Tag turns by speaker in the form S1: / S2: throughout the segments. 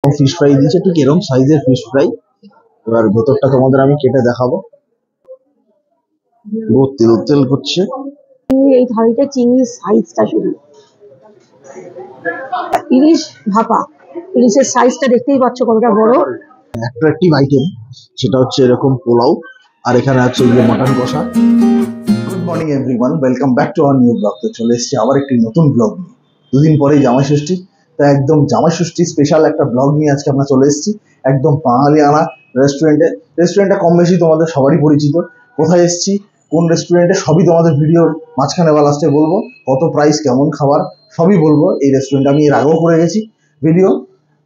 S1: Fish fry দিয়েছে, ঠিক এরকম সাইজের ফিশ ফ্রাই। এবার ভেতরটা তোমাদের আমি কেটে দেখাবো। পুরো তেল তেল করছে।
S2: এই থালিটা চিংড়ির সাইজটা শুধু ইলিশ ভাপা, ইলিশের সাইজটা দেখতেই পাচ্ছ কতটা বড়।
S1: অ্যাট্রাকটিভ আইটেম সেটা হচ্ছে এরকম পোলাও, আর এখানে আছে এই যে মাটন কষা। Good morning everyone, welcome back to our new blog. তো চলে এসেছি আবার একটি নতুন ব্লগ নিয়ে। দুদিন পরেই জামাই ষষ্ঠী, তা একদম জামাই ষষ্ঠী স্পেশাল একটা ব্লগ নিয়ে আজকে আমরা চলে এসেছি একদম বাঙালিয়ানা রেস্টুরেন্টটা কম বেশি তোমাদের সবারই পরিচিত। কোথায় এসেছি, কোন রেস্টুরেন্টে, সবই তোমাদের ভিডিওর মাঝখানে বা লাস্টে বলবো। কত প্রাইস, কেমন খাবার, সবই বলবো। এই রেস্টুরেন্টে আমি এর আগেও করে গেছি ভিডিও।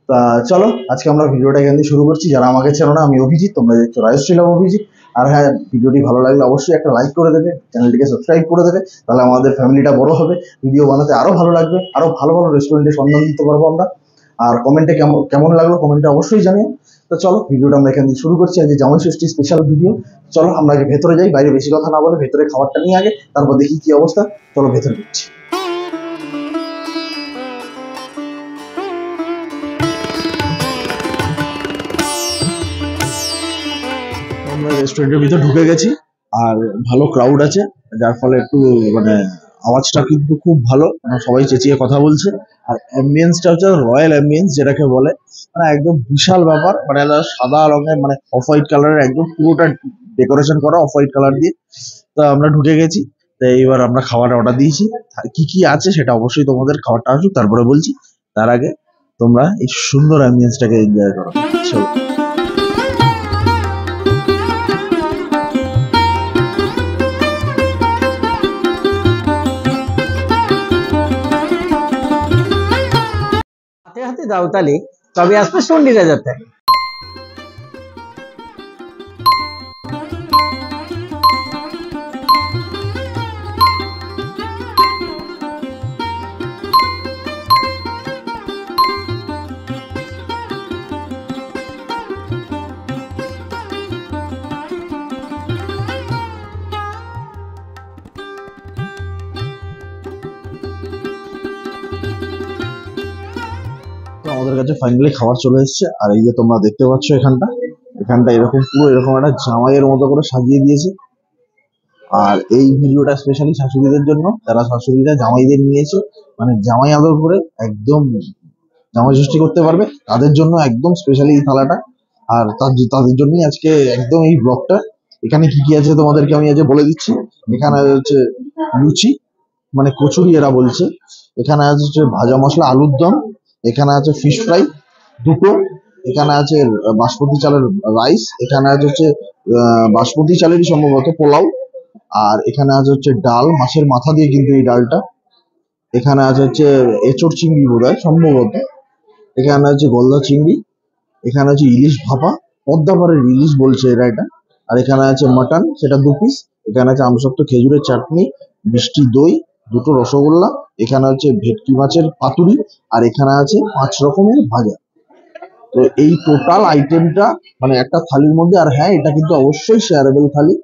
S1: তা চলো আজকে আমরা ভিডিওটা এখান থেকে শুরু করছি। যারা আমাকে চেনো না, আমি অভিজিৎ, তোমরা দেখছো রায়শ্রীলাভ অভিজিৎ। আর হ্যাঁ, ভিডিওটি ভালো লাগলে অবশ্যই একটা লাইক করে দেবে, চ্যানেলটিকে সাবস্ক্রাইব করে দেবে, তাহলে আমাদের ফ্যামিলিটা বড় হবে, ভিডিও বানাতে আরো ভালো লাগবে, আরো ভালো ভালো রেস্টুরেন্টের সন্ধান দিতে পারবো আমরা। আর কমেন্টে কেমন কেমন লাগলো কমেন্টে অবশ্যই জানিও। তো চলো ভিডিওটা আমরা এখান থেকে শুরু করছি, আজকে জামাই ষষ্ঠী স্পেশাল ভিডিও। চলো আমরা আগে ভেতরে যাই, বাইরে বেশি কথা না বলে ভেতরে খাবারটা নিয়ে আগে, তারপর দেখি কি অবস্থা। চলো ভেতরে যাচ্ছি। আমরা রেস্টুরেন্টের ভিতর ঢুকে গেছি, আর ভালো ক্রাউড আছে, যার ফলে একটু মানে আওয়াজটা কিন্তু খুব ভালো, সবাই চেঁচিয়ে কথা বলছে। আর অ্যাম্বিয়েন্সটা হচ্ছে রয়্যাল অ্যাম্বিয়েন্স যেটাকে বলে, মানে একদম বিশাল ব্যাপার। মানে সাদা রঙের, মানে অফ হোয়াইট কালারের, একদম পুরোটা ডেকোরেশন করা অফ হোয়াইট কালার দিয়ে। তো আমরা ঢুকে গেছি, তো এইবার আমরা খাবারটা অর্ডার দিয়েছি। কি কি আছে সেটা অবশ্যই তোমাদের খাবারটা আসুক তারপরে বলছি। তার আগে তোমরা এই সুন্দর অ্যাম্বিয়েন্সটাকে এনজয় করো। চলো।
S2: হাতে হাতে দাও তালি, তবে আসবে সন্ডিরা যাতে।
S1: তো আমাদের কাছে ফাইনালি খাবার চলে এসেছে, আর এই যে তোমরা দেখতে পাচ্ছ এখানটা এরকম পুরো এরকম একটা জামাইয়ের মতো করে সাজিয়ে দিয়েছে। আর এই ভিডিওটা স্পেশালি শাশুড়িদের জন্য, যারা শাশুড়িরা জামাইদের নিয়েছে, মানে জামাই আদর করে একদম জামাই ষষ্ঠী করতে পারবে, তাদের জন্য একদম স্পেশালি এই থালাটা। আর তাদের জন্যই আজকে একদম এই ব্লগটা। এখানে কি কি আছে তোমাদেরকে আমি আজকে বলে দিচ্ছি। এখানে হচ্ছে লুচি, মানে কচুরি এরা বলছে। এখানে আছে হচ্ছে ভাজা মশলা আলুর দম। এখানে আছে ফিশ ফ্রাই দুটো। এখানে আছে বাসমতি চালের রাইস। এখানে আছে হচ্ছে বাসমতি চালেরই সম্ভবত পোলাও। আর এখানে আছে হচ্ছে ডাল, মাছের মাথা দিয়ে কিন্তু এই ডালটা। এখানে আছে হচ্ছে এঁচোড় চিংড়ি বোধহয় সম্ভবত। এখানে আছে গলদা চিংড়ি। এখানে আছে ইলিশ ভাপা, পদ্মাপাড়ের ইলিশ বলছে এরা এটা। আর এখানে আছে মাটন, সেটা 2 পিস। এখানে আছে আমসত্ব খেজুরের চাটনি, মিষ্টি দই, দুটো রসগোল্লা। এখানে হচ্ছে ভেটকি মাছের পাতুরি। আর এখানে আছে 5 রকমের ভাজা। তো এই টোটাল আইটেমটা মানে একটা থালির মধ্যে। আর হ্যাঁ, এটা কিন্তু অবশ্যই শেয়ারেবল থালি।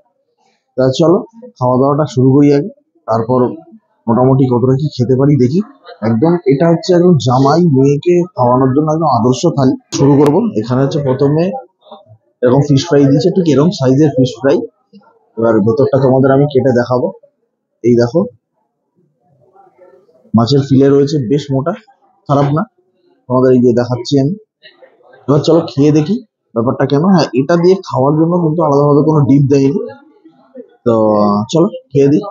S1: তা চলো খাওয়া দাওয়াটা শুরু করি আগে, তারপর মোটামুটি কতটা কি খেতে পারি দেখি। একদম এটা হচ্ছে একদম জামাই মেয়েকে খাওয়ানোর জন্য একদম আদর্শ থালি। শুরু করব। এখানে হচ্ছে প্রথমে এরকম ফিশ ফ্রাই দিয়েছে, ঠিক এরকম সাইজের ফিশ ফ্রাই। এবার ভেতরটা তোমাদের আমি কেটে দেখাবো। এই দেখো, মাছের ফিলে রয়েছে, বেশ মোটা, খারাপ না। তোমাদের এই যে দেখাচ্ছি আমি। এবার চলো খেয়ে দেখি ব্যাপারটা কেন। হ্যাঁ, এটা দিয়ে খাওয়ার জন্য কিন্তু আলাদাভাবে কোনো ডিপ দেয়নি। তো চলো খেয়ে দিই।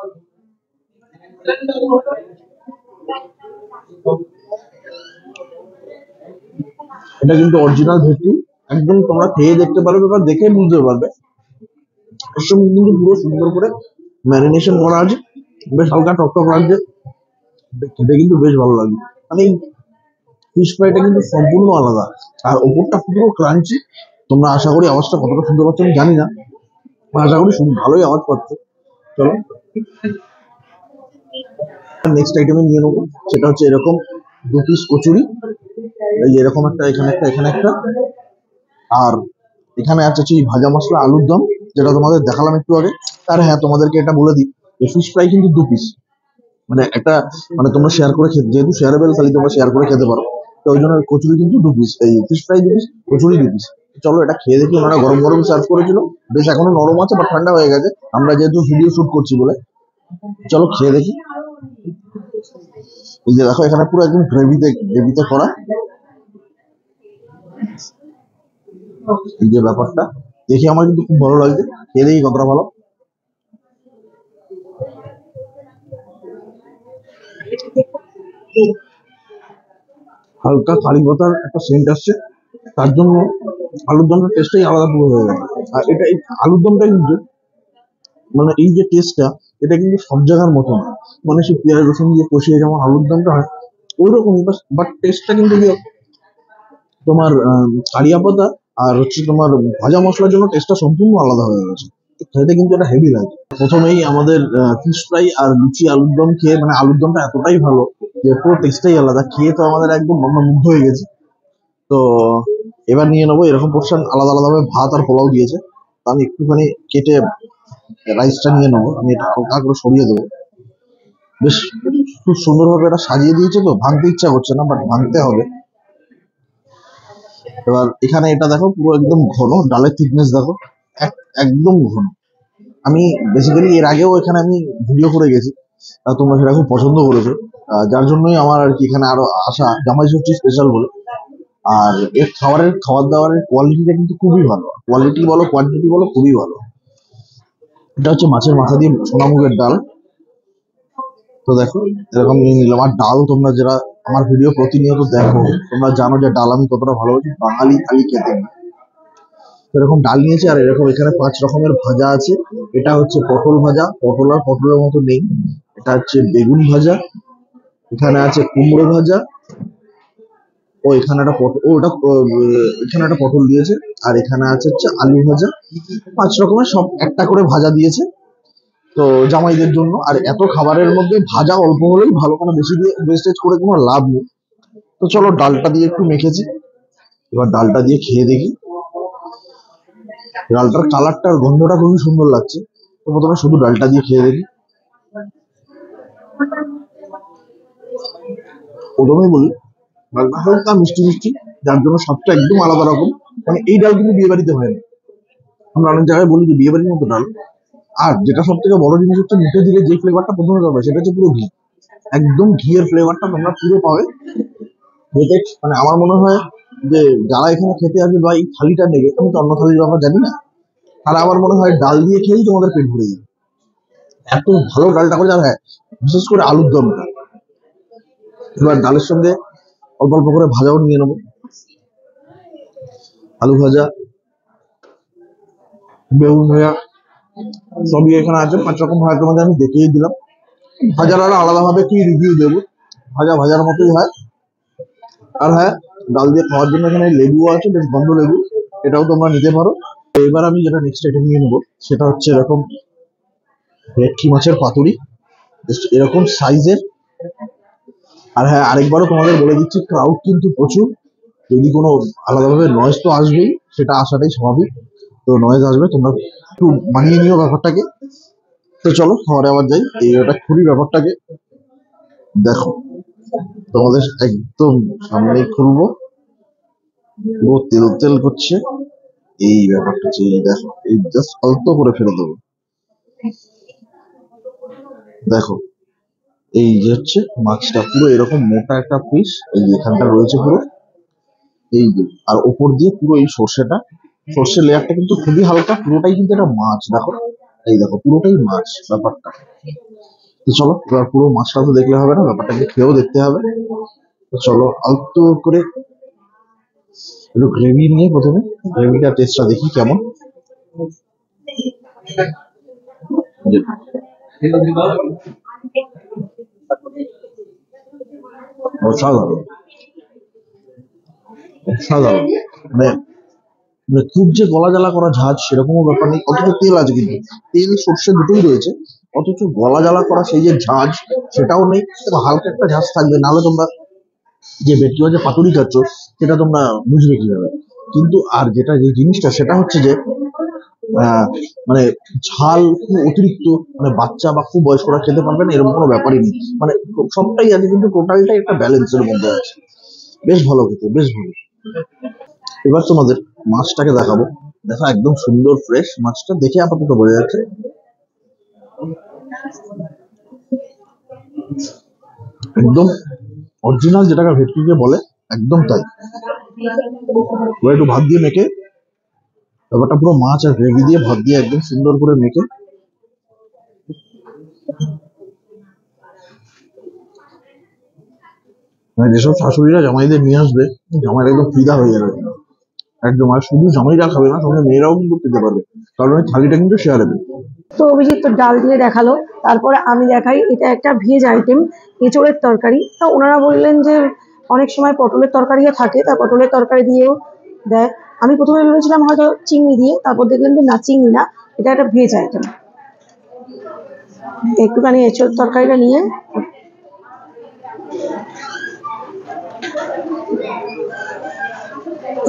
S1: এটা কিন্তু অরিজিনাল ভেটকি, একদম তোমরা খেয়ে দেখতে পারবে বা দেখে বুঝতে পারবে। এর সঙ্গে কিন্তু পুরো সুন্দর করে ম্যারিনেশন করা আছে, বেশ হালকা টকটক লাগছে, খেতে কিন্তু বেশ ভালো লাগছে। মানে ফিশ ফ্রাইটা কিন্তু সম্পূর্ণ আলাদা, আর ওপরটা পুরো ক্রাঞ্চি। তোমরা আশা করি আওয়াজটা কতটা শুনতে পাচ্ছ আমি জানি না, আশা করি ভালোই আওয়াজ পাচ্ছ। চলো নেক্সট আইটেমে নিয়ে নেবো, সেটা হচ্ছে এরকম 2 পিস কচুরি। এই এরকম একটা, এখানে একটা, এখানে একটা। আর এখানে আছে হচ্ছে ভাজা মশলা আলুর দম, যেটা তোমাদের দেখালাম একটু আগে। আর হ্যাঁ, তোমাদেরকে এটা বলে দিই, এই ফিশ ফ্রাই কিন্তু 2 পিস, মানে একটা, মানে তোমরা শেয়ার করে খেতে, যেহেতু শেয়ারেবল তাহলে তোমরা শেয়ার করে খেতে পারো। তো ওই জন্য কচুরি কিন্তু 2 পিস, এই fish fry 2 piece, kachori 2 piece. চলো এটা খেয়ে দেখি। ওনারা গরম গরম সার্ভ করেছিল, বেশ এখনো নরম আছে বা ঠান্ডা হয়ে গেছে, আমরা যেহেতু ভিডিও শুট করছি বলে। চলো খেয়ে দেখি। এই যে দেখো এখানে পুরো একদম গ্রেভিতে গ্রেভিতে করা এই যে ব্যাপারটা, দেখে আমার কিন্তু খুব ভালো লাগছে। খেয়ে দেখি কতটা ভালো। হালকা কারি পাতার একটা সেন্ট আসছে, তার জন্য আলুর দমটার টেস্টটাই আলাদা পুরো হয়ে গেছে। আর এটা এই আলুর দমটা কিন্তু মানে এই যে টেস্টটা, এটা কিন্তু সব জায়গার মতো না। মানে সে পেঁয়াজ রসুন দিয়ে কষিয়ে যেমন আলুর দমটা হয় ওই রকমই, বাট টেস্টটা কিন্তু কি তোমার কারিয়া পাতা আর হচ্ছে তোমার ভাজা মশলার জন্য টেস্টটা সম্পূর্ণ আলাদা হয়ে গেছে। তো খেতে কিন্তু এটা হেভি লাগে। প্রথমেই আমাদের ফিশ ফ্রাই আর লুচি আলুর দম খেয়ে, মানে আলুর দমটা এতটাই ভালো যে পুরো টেস্টটাই আলাদা। খেয়ে তো আমাদের একদম আমরা মুগ্ধ হয়ে গেছি। তো এবার নিয়ে নেবো এরকম পোর্শন, আলাদা আলাদা ভাবে ভাত আর পোলাও দিয়েছে। তো আমি একটুখানি কেটে রাইসটা নিয়ে নেবো, আমি এটা হালকা করে সরিয়ে দেবো। বেশ খুব সুন্দরভাবে এটা সাজিয়ে দিয়েছে, তো ভাঙতে ইচ্ছা করছে না, বাট ভাঙতে হবে। এবার এখানে এটা দেখো পুরো একদম ঘন, ডালের থিকনেস দেখো, একদম ঘন। আমি বেসিক্যালি এর আগেও এখানে আমি ভিডিও করে গেছি, তোমরা সেটা খুব পছন্দ করেছো, যার জন্যই আমার আর কি এখানে আরো আসা, জামাই ষষ্ঠী স্পেশাল বলে। আর এর খাবার দাবারের কোয়ালিটিটা কিন্তু খুবই ভালো, কোয়ালিটি বলো কোয়ান্টিটি বলো খুবই ভালো। এটা হচ্ছে মাছের মাথা দিয়ে সোনামুগের ডাল। তো দেখো এরকম নিয়ে নিলাম। আর ডাল তোমরা যারা আমার ভিডিও প্রতিনিয়ত দেখো, তোমরা জানো যে ডাল আমি কতটা ভালোবাসি, বাঙালি থালি খেতে। এরকম ডাল নিয়েছি, আর এরকম এখানে 5 রকমের ভাজা আছে। এটা হচ্ছে পটল ভাজা, পটল আর পটলের মতো নেই, এটা হচ্ছে বেগুন ভাজা। এখানে আছে কুমড়ো ভাজা, ও এখানে একটা পটল, ও ওটা এখানে একটা পটল দিয়েছে। আর এখানে আছে হচ্ছে আলু ভাজা। 5 রকমের সব একটা করে ভাজা দিয়েছে, তো জামাইদের জন্য। আর এত খাবারের মধ্যে ভাজা অল্প হলেই ভালো, কোনো বেশি দিয়ে ওয়েস্টেজ করে কোনো লাভ নেই। তো চলো ডালটা দিয়ে একটু মেখেছি, এবার ডালটা দিয়ে খেয়ে দেখি। ডালটার কালারটা আর গন্ধটা খুবই সুন্দর লাগছে। তো প্রথমে শুধু ডালটা দিয়ে খেয়ে দেখি। প্রথমেই বলি ডালটা হালকা মিষ্টি মিষ্টি, যার জন্য স্বাদটা একদম আলাদা রকম। মানে এই ডাল কিন্তু বিয়ে বাড়িতে হয় না, আমরা অনেক জায়গায় বলি যে বিয়ে বাড়ির মতো ডাল। আর যেটা সব থেকে বড় জিনিস হচ্ছে, মুখে দিলে যে ফ্লেভারটা প্রথমে পাবে সেটা হচ্ছে পুরো ঘি, একদম ঘিয়ের ফ্লেভারটা তোমরা পুরো পাবে। যেটা মানে আমার মনে হয় যে যারা এখানে খেতে আসবে বা এই থালিটা নেবে, আমি তো অন্য থালির ব্যাপার জানি না, তারা আমার মনে হয় ডাল দিয়ে খেয়েই তোমাদের পেট ভরে যাবে, এত ভালো ডালটা করে। আর হ্যাঁ, বিশেষ করে আলুর দমটা। এবার ডালের সঙ্গে অল্প অল্প করে ভাজাও নিয়ে নেবো, আলু ভাজা, বেগুন ভাজা, সবই এখানে আছে। 5 রকম ভাজা তোমাদের আমি দেখিয়ে দিলাম। ভাজার আরো আলাদাভাবে কি রিভিউ দেবো, ভাজা ভাজার মতোই হয়। আর হ্যাঁ, ডাল দিয়ে খাওয়ার জন্য এখানে লেবুও আছে, বেশ গন্ধ লেবু, এটাও তোমরা নিতে পারো। তো এবার আমি যেটা নেক্সট আইটেম নিয়ে নেবো সেটা হচ্ছে এরকম ভেটকি মাছের পাতুরি, এরকম সাইজের। আর হ্যাঁ, আরেকবারও তোমাদের বলে দিচ্ছি, ক্রাউড কিন্তু প্রচুর। যদি কোনো আলাদাভাবে নয়েজ তো আসবেই, সেটা আসাটাই স্বাভাবিক। তো নয়েজ আসবে, তোমরা একটু মানিয়ে নিও ব্যাপারটাকে। তো চলো খাবারে আবার যাই। এই ওটা খুবই ব্যাপারটাকে দেখো, তোমাদের একদম সামনেই খুলবো, পুরো তেল তেল করছে। এই ব্যাপারটা হচ্ছে, এই দেখো, এই জাস্ট অল্প করে ফেলে দেবো। দেখো এই যে হচ্ছে মাছটা, পুরো এরকম মোটা একটা পিস, এই যে এখানটা রয়েছে পুরো, এই যে। আর ওপর দিয়ে পুরো এই সর্ষেটা, সর্ষের লেয়ারটা কিন্তু খুবই হালকা, পুরোটাই কিন্তু একটা মাছ। দেখো এই দেখো পুরোটাই মাছ ব্যাপারটা। তো চলো এবার পুরো মাছটা তো দেখলে হবে না, ব্যাপারটাকে খেয়েও দেখতে হবে। তো চলো আলতো করে একটু গ্রেভি নিয়ে প্রথমে গ্রেভিটা টেস্টটা দেখি কেমন। অসাধারণ, অসাধারণ। মানে মানে খুব যে গলা জ্বালা করা ঝাঁজ সেরকমও ব্যাপার নেই, অথচ তেল আছে কিন্তু, তেল সর্ষে দুটোই রয়েছে, অথচ গলা জ্বালা করা সেই যে ঝাঁজ সেটাও নেই। তবে হালকা একটা ঝাঁজ থাকবে, নাহলে তোমরা যে ভেটকি মাছের পাতুরি খাচ্ছ সেটা তোমরা বুঝবে কিভাবে। কিন্তু আর যেটা যে জিনিসটা সেটা হচ্ছে যে আহ, মানে ঝাল খুব অতিরিক্ত, মানে বাচ্চা বা খুব বয়স্করা খেতে পারবে না এরকম কোনো ব্যাপারই নেই। মানে সবটাই আছে, কিন্তু টোটালটাই একটা ব্যালেন্সের মধ্যে আছে। বেশ ভালো খেতে, বেশ ভালো। এবার তোমাদের মাছটাকে দেখাবো। দেখো একদম সুন্দর ফ্রেশ মাছটা, দেখে আপাতত বোঝা যাচ্ছে একদম অরিজিনাল, যেটাকে ভেটকি বলে একদম তাই। এবার একটু ভাত দিয়ে মেখে, ব্যাপারটা পুরো মাছ আর গ্রেভি দিয়ে ভাত দিয়ে একদম সুন্দর করে মেখে, মানে যেসব শাশুড়িরা জামাইদের নিয়ে আসবে, জামাইরা একদম ফিদা হয়ে যাবে একদম। আর শুধু জামাইরা খাবে না, সঙ্গে মেয়েরাও কিন্তু খেতে পারবে, কারণ ওই থালিটা কিন্তু শেয়ারেবল।
S2: তো অভিজিৎ তো ডাল দিয়ে দেখালো, তারপরে আমি দেখাই এটা একটা ভেজ আইটেম, এঁচোড়ের তরকারি। তো ওনারা বললেন যে অনেক সময় পটলের তরকারিও থাকে, তা পটলের তরকারি দিয়েও দেয়। আমি প্রথমে ভেবেছিলাম হয়তো চিংড়ি দিয়ে, তারপর দেখলাম যে না, চিংড়ি না, এটা একটা ভেজ আইটেম। একটুখানি এঁচোড়ের তরকারিটা নিয়ে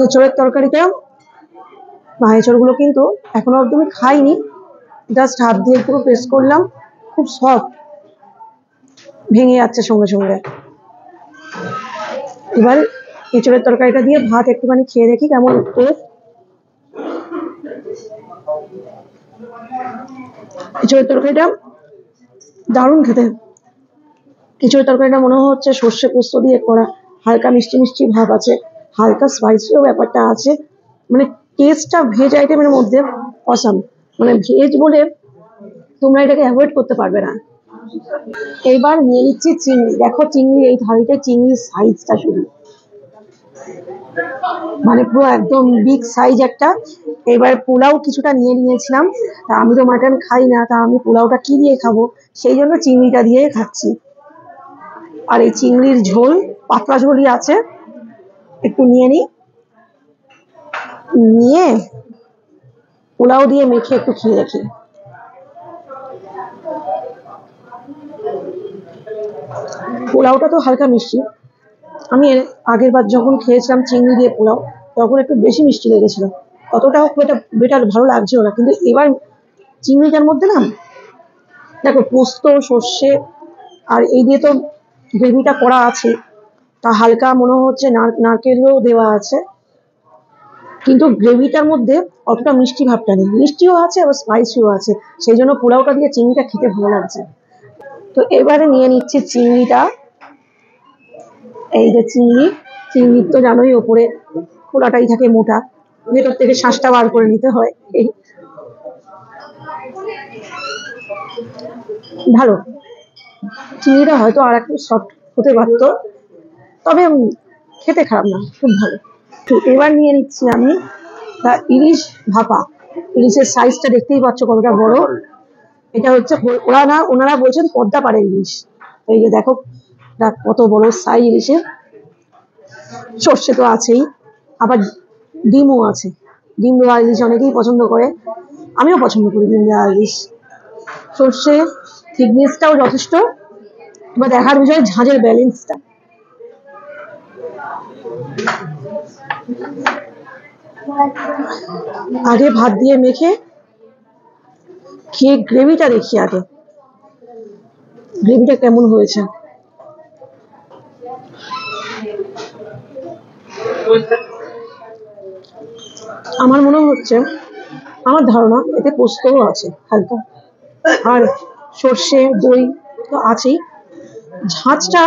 S2: এঁচোড়ের তরকারিটা, এঁচোড়গুলো কিন্তু এখনো অব্দি আমি খাইনি, জাস্ট হাত দিয়ে পুরো পেস্ট করলাম, খুব সফট, ভেঙে যাচ্ছে সঙ্গে সঙ্গে। এবার এঁচোড়ের তরকারিটা দিয়ে ভাত একটুখানি খেয়ে দেখি কেমন টেস্ট। এঁচোড়ের তরকারিটা দারুণ খেতে। এঁচোড়ের তরকারিটা মনে হচ্ছে সর্ষে পোস্ত দিয়ে করা, হালকা মিষ্টি মিষ্টি ভাব আছে, হালকা স্পাইসিও ব্যাপারটা আছে, মানে টেস্টটা ভেজ আইটেমের মধ্যে অসাম। মানে ভেজ বলে তোমরা এটাকে অ্যাভয়েড করতে পারবে না। এইবার নিয়ে নিচ্ছি চিংড়ি। দেখো চিংড়ি, এই থালিতে চিংড়ির সাইজটা শুধু, মানে পুরো একদম বিগ সাইজ একটা। এবার পোলাও কিছুটা নিয়ে নিয়েছিলাম, তা আমি তো মাটন খাই না, তা আমি পোলাওটা কি দিয়ে খাবো, সেই জন্য চিংড়িটা দিয়ে খাচ্ছি। আর এই চিংড়ির ঝোল, পাতলা ঝোলই আছে, একটু নিয়ে নিই, নিয়ে পোলাও দিয়ে মেখে একটু খেয়ে দেখি। পোলাওটা তো হালকা মিষ্টি, আমি আগের বার যখন খেয়েছিলাম চিংড়ি দিয়ে পোলাও, তখন একটু বেশি মিষ্টি লেগেছিল, ততটাও খুব একটা বেটার ভালো লাগছিল না। কিন্তু এবার চিংড়িটার মধ্যে না, দেখো পোস্ত, সর্ষে আর এই দিয়ে তো গ্রেভিটা করা আছে, তা হালকা মনে হচ্ছে নারকেলও দেওয়া আছে, কিন্তু গ্রেভিটার মধ্যে অতটা মিষ্টি ভাবটা নেই, মিষ্টিও আছে আবার স্পাইসিও আছে, সেই জন্য পোলাওটা দিয়ে চিংড়িটা খেতে ভালো লাগছে। তো এবারে নিয়ে নিচ্ছি চিংড়িটা। এই যে চিংড়ি, চিংড়ির তো জানোই ওপরে খোলাটাই থাকে মোটা, ভেতর থেকে শ্বাসটা বার করে নিতে হয়। এই ভালো, চিংড়িটা হয়তো আর একটু সফট হতে পারতো, তবে খেতে খারাপ না, খুব ভালো। তো এবার নিয়ে নিচ্ছি আমি ইলিশ ভাপা। ইলিশের সাইজটা দেখতেই পাচ্ছ কতটা বড়। এটা হচ্ছে ওনারা বলছেন পদ্মা পাড়ের ইলিশ। এই যে দেখো কত বড় সাইজ ইলিশের। সর্ষে তো আছেই, আবার ডিমও আছে, ডিম দেওয়া ইলিশ অনেকেই পছন্দ করে, আমিও পছন্দ করি ডিম দেওয়া ইলিশ। সর্ষে থিকনেসটাও যথেষ্ট। এবার দেখার বিষয় ঝাঁঝের ব্যালেন্সটা। আগে ভাত দিয়ে মেখে খেয়ে গ্রেভিটা দেখি, আগে গ্রেভিটা কেমন হয়েছে। আমার মনে হচ্ছে, আমার ধারণা এতে পোস্তও আছে হালকা, আর সর্ষে দই তো আছেই। ঝাঁঝটা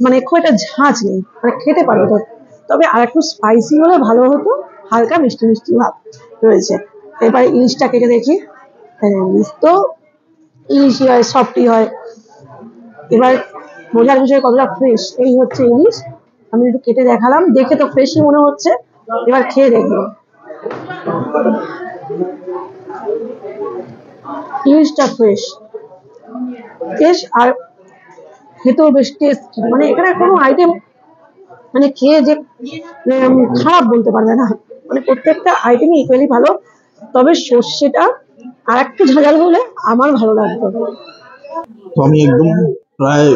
S2: মানে খুব একটা ঝাঁঝ নেই, মানে খেতে পারবে তো, তবে আর একটু স্পাইসি হলে ভালো হতো, হালকা মিষ্টি মিষ্টি ভাব রয়েছে। এবার ইলিশটা কেটে দেখি। ইলিশ তো ইলিশই হয়, সফটই হয়। এবার বোঝার বিষয় কতটা ফ্রেশ, এই হচ্ছে ইলিশ। আমি একটু কেটে দেখালাম, দেখে তো ফ্রেশই মনে হচ্ছে, এবার খেয়ে দেখবো। ইলিশটা ফ্রেশ, ফ্রেশ আর খেতেও বেশ টেস্ট। মানে এখানে কোনো আইটেম মানে খেয়ে যে খারাপ বলতে পারবে না, মানে প্রত্যেকটা আইটেমই ইকুয়ালি ভালো। তবে সর্ষেটা আর একটু ঝাঁঝাল হলে আমার ভালো লাগতো।
S1: তো আমি একদম প্রায়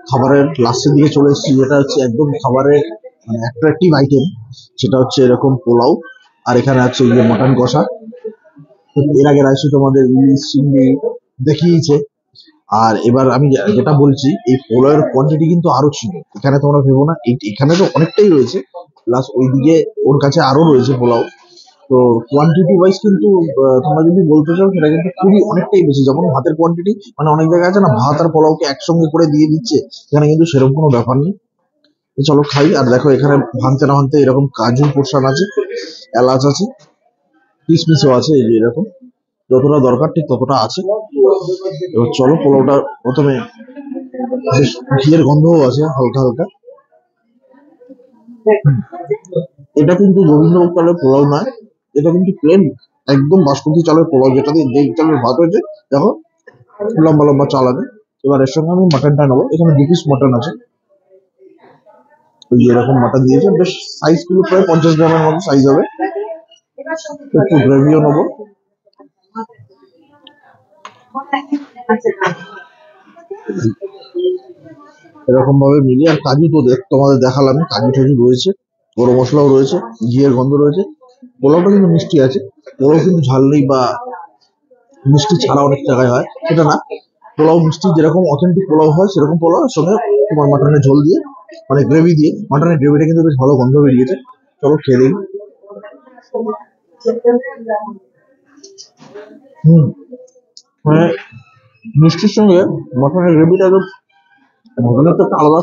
S1: খাবারের লাস্টের দিকে চলে এসেছি, যেটা হচ্ছে একদম খাবারের মানে অ্যাট্রাকটিভ আইটেম, সেটা হচ্ছে এরকম পোলাও, আর এখানে আছে যে মটন কষা। তো এর আগে রাইসু তোমাদের ইলিশ চিংড়ি দেখিয়েছে, আর এবার আমি যেটা বলছি, এই পোলাওয়ের কোয়ান্টিটি কিন্তু আরো ছিল। এখানে তোমরা ভেবো না এখানে তো অনেকটাই রয়েছে, প্লাস ওইদিকে ওর কাছে আরো রয়েছে পোলাও। তো কোয়ান্টিটি ওয়াইজ কিন্তু তোমরা যদি বলতে চাও সেটা কিন্তু খুবই অনেকটাই বেশি। যেমন ভাতের কোয়ান্টিটি, মানে অনেক জায়গায় আছে না ভাত আর পোলাওকে একসঙ্গে করে দিয়ে দিচ্ছে, এখানে কিন্তু সেরকম কোনো ব্যাপার নেই। তো চলো খাই। আর দেখো এখানে ভাঙতে না ভাঙতে এরকম কাজু পোর্শন আছে, এলাচ আছে, কিশমিশও আছে, এই যে এরকম যতটা দরকার ঠিক ততটা আছে। এবার চলো পোলাওটা প্রথমে, বেশ ঘিয়ের গন্ধও আছে হালকা হালকা। এটা কিন্তু গোবিন্দভোগ চালের পোলাও নয়, এটা কিন্তু প্লেন একদম বাসমতি চালের পোলাও, যেটা দিয়ে যে চালের ভাত হয়েছে। দেখো লম্বা লম্বা চাল আছে। এবার এর সঙ্গে আমি মাটনটা নেবো, এখানে 2 পিস মাটন আছে। ওই যে এরকম মাটন দিয়েছে, বেশ সাইজ গুলো প্রায় 50 গ্রামের মতো সাইজ হবে। একটু গ্রেভিও নেবো। এরকম ভাবে মিলিয়ে, আর কাজু তো তোমাদের দেখালাম, কাজু টাজু রয়েছে, গরম মশলাও রয়েছে, ঘিয়ের গন্ধ রয়েছে। পোলাওটা কিন্তু মিষ্টি আছে, পোলাও কিন্তু ঝাল নেই বা মিষ্টি ছাড়া অনেক জায়গায় হয়, সেটা না। পোলাও মিষ্টি যেরকম অথেন্টিক পোলাও হয় সেরকম পোলাও, এর সঙ্গে তোমার মাটনের ঝোল দিয়ে, মানে গ্রেভি দিয়ে, মাটনের গ্রেভিটা কিন্তু বেশ ভালো গন্ধ বেরিয়েছে। চলো খেয়ে দিই। হম মানে মিষ্টির সঙ্গে মাটনের গ্রেভিটা একদম, মটনের তো একটা আলাদা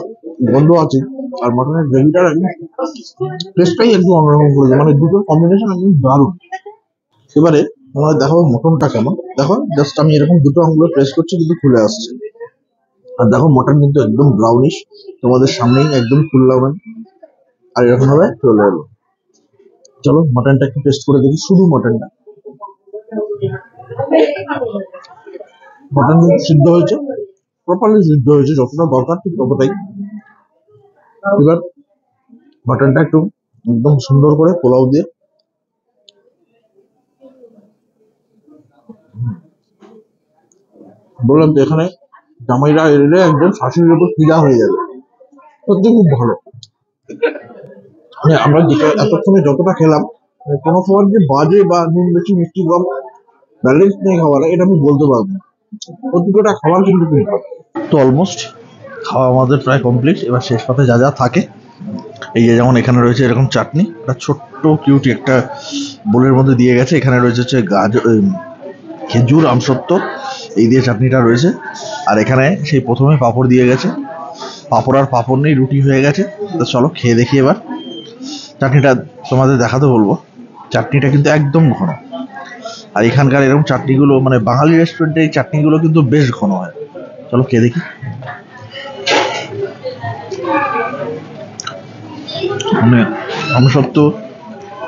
S1: গন্ধ আছে, আর মটনের গ্রেভিটার একদম টেস্টটাই একদম অন্যরকম করে দেয়, মানে দুটোর কম্বিনেশন একদম দারুণ। এবারে তোমাদের দেখাবো মটনটা কেমন। দেখো জাস্ট আমি এরকম দুটো আঙুলে প্রেস করছি কিন্তু খুলে আসছে। আর দেখো মটন কিন্তু একদম ব্রাউনিশ, তোমাদের সামনেই একদম খুললাম, আর এরকম ভাবে চলে এলো। চলো মটনটা একটু টেস্ট করে দেখি, শুধু মটনটা। মটন কিন্তু সিদ্ধ হয়েছে, প্রপারলি সিদ্ধ হয়েছে, যতটা দরকার ঠিক ততটাই। এবার মটনটা একটু একদম সুন্দর করে পোলাও দিয়ে, বললাম তো এখানে জামাইরা এলে একদম শাশুড়ির উপর ফিদা হয়ে যাবে, সত্যি খুব ভালো। মানে আমরা যেটা এতক্ষণে যতটা খেলাম, মানে কোনো খাবার যে বাজে বা নুন বেশি মিষ্টি কম ব্যালেন্স নেই খাবার, এটা আমি বলতে পারবো না। প্রত্যেকটা খাবার কিন্তু খুব ভালো। তো অলমোস্ট খাওয়া আমাদের প্রায় কমপ্লিট। এবার শেষ পাতে যা যা থাকে, এই যে যেমন এখানে রয়েছে এরকম চাটনি, একটা ছোট্ট কিউটি একটা বোলের মধ্যে দিয়ে গেছে। এখানে রয়েছে হচ্ছে গাজর, খেজুর, আমসত্ত্ব, এই দিয়ে চাটনিটা রয়েছে। আর এখানে সেই প্রথমে পাঁপড় দিয়ে গেছে, পাঁপড় আর পাঁপড় নেই, রুটি হয়ে গেছে। তো চলো খেয়ে দেখি এবার। চাটনিটা তোমাদের দেখাতে বলবো, চাটনিটা কিন্তু একদম ঘন। আর এখানকার এরকম চাটনিগুলো, মানে বাঙালি রেস্টুরেন্টে এই চাটনিগুলো কিন্তু বেশ ঘন হয়। চলো খেয়ে দেখি। মানে আমসত্ত্ব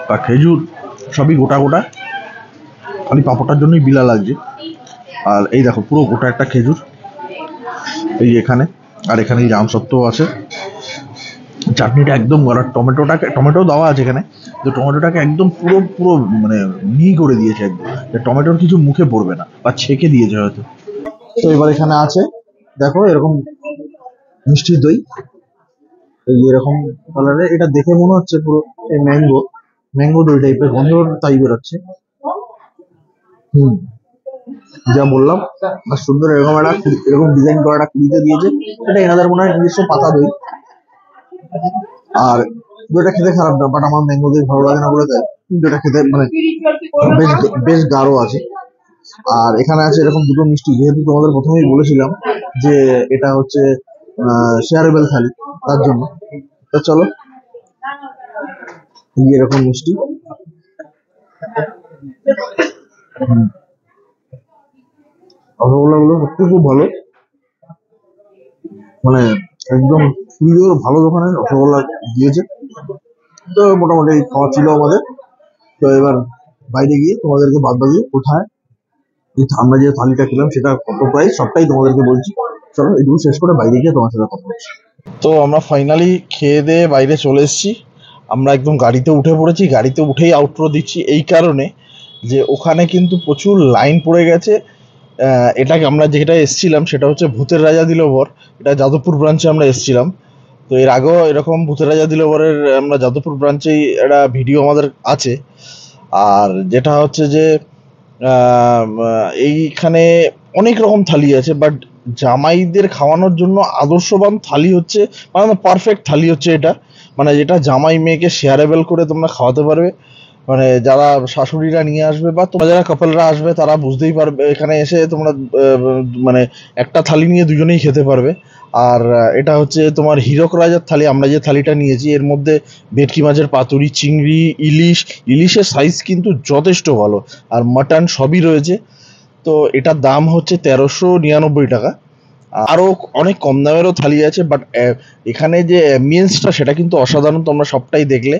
S1: বা খেজুর সবই গোটা গোটা, খালি পাঁপড়টার জন্যই বিলা লাগছে। আর এই দেখো পুরো গোটা একটা খেজুর এই এখানে, আর এখানে এই আমসত্ত্ব আছে। চাটনিটা একদম গলা, টমেটো দেওয়া আছে এখানে, তো টমেটোটাকে একদম পুরো পুরো মানে মিহি করে দিয়েছে একদম, টমেটোর কিছু মুখে পড়বে না, বা ছেঁকে দিয়েছে হয়তো। তো এবার এখানে আছে দেখো এরকম মিষ্টি দই, এই এরকম কালারের, এটা দেখে মনে হচ্ছে পুরো এই ম্যাঙ্গো দই টাইপের গন্ধ তাই বেরোচ্ছে। হুম, যা বললাম, আর সুন্দর এরকম একটা এরকম ডিজাইন করা একটা কুড়িতে দিয়েছে, এটা এনাদের মনে হয় নিজস্ব পাতা দই। আর দইটা খেতে খারাপ না, বাট আমার ম্যাঙ্গো দই ভালো লাগে না বলে তাই, কিন্তু এটা খেতে মানে বেশ বেশ গাঢ় আছে। আর এখানে আছে এরকম দুটো মিষ্টি, যেহেতু তোমাদের প্রথমেই বলেছিলাম যে এটা হচ্ছে শেয়ারেবল থালি, তার জন্য। তো চলো এই এরকম মিষ্টি, রসগোল্লা গুলো সত্যি খুব ভালো, মানে একদম সুন্দর ভালো দোকানের রসগোল্লা দিয়েছে। তো মোটামুটি খাওয়া ছিল আমাদের। তো এবার বাইরে গিয়ে তোমাদেরকে বাদ বাকি কোথায় আমরা যে থালিটা খেলাম সেটা কত প্রাইস সবটাই তোমাদেরকে বলছি। চলো এইটুকু শেষ করে বাইরে গিয়ে তোমার সাথে কথা বলছি। তো আমরা ফাইনালি খেয়ে দিয়ে বাইরে চলে এসেছি। আমরা একদম গাড়িতে উঠে পড়েছি, গাড়িতে উঠেই আউটরো দিচ্ছি এই কারণে যে ওখানে কিন্তু প্রচুর লাইন পড়ে গেছে। এটাকে আমরা যেটা এসছিলাম সেটা হচ্ছে ভূতের রাজা দিলবর, এটা যাদবপুর ব্রাঞ্চে আমরা এসছিলাম। তো এর আগেও এরকম ভূতের রাজা দিলবরের আমরা যাদবপুর ব্রাঞ্চেই একটা ভিডিও আমাদের আছে। আর যেটা হচ্ছে যে এইখানে অনেক রকম থালি আছে, বাট জামাইদের খাওয়ানোর জন্য আদর্শবান থালি হচ্ছে, মানে পারফেক্ট থালি হচ্ছে এটা, মানে যেটা জামাই মেয়েকে শেয়ারেবল করে তোমরা খাওয়াতে পারবে। মানে যারা শাশুড়িরা নিয়ে আসবে বা তোমরা যারা কাপলরা আসবে তারা বুঝতেই পারবে, এখানে এসে তোমরা মানে একটা থালি নিয়ে দুজনেই খেতে পারবে। আর এটা হচ্ছে তোমার হীরক রাজার থালি। আমরা যে থালিটা নিয়েছি এর মধ্যে ভেটকি মাছের পাতুরি, চিংড়ি, ইলিশের সাইজ কিন্তু যথেষ্ট ভালো, আর মাটন সবই রয়েছে। তো এটার দাম হচ্ছে 1399 টাকা। আরো অনেক কম দামেরও থালি আছে, বাট এখানে যে অ্যাম্বিয়েন্সটা সেটা কিন্তু অসাধারণ, তোমরা সবটাই দেখলে।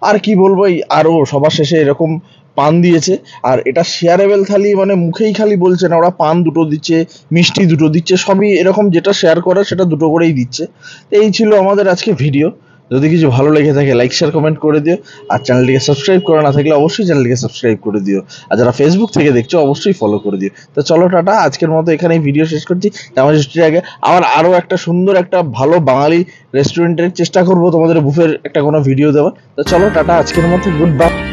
S1: আর কি বলবো, আরো সবার শেষে এরকম পান দিয়েছে। আর এটা শেয়ারেবল থালি, মানে মুখেই খালি বলছে না, ওরা পান দুটো দিচ্ছে, মিষ্টি দুটো দিচ্ছে, সবই এরকম, যেটা শেয়ার করে সেটা দুটো করেই দিচ্ছে। তো এই ছিল আমাদের আজকে ভিডিও। যদি কিছু ভালো লেগে থাকে লাইক শেয়ার কমেন্ট করে দিও, আর চ্যানেলটিকে সাবস্ক্রাইব করা না থাকলে অবশ্যই চ্যানেলটিকে সাবস্ক্রাইব করে দিও, আর যারা ফেসবুক থেকে দেখছো অবশ্যই ফলো করে দিও। তো চলো টাটা, আজকের মতো এখানেই ভিডিও শেষ করছি। আমার হিস্ট্রির আগে আবার আরো একটা সুন্দর একটা ভালো বাঙালি রেস্টুরেন্টের চেষ্টা করব তোমাদের বুফের একটা কোনো ভিডিও দেওয়ার। তো চলো টাটা, আজকের মতো গুড বাই।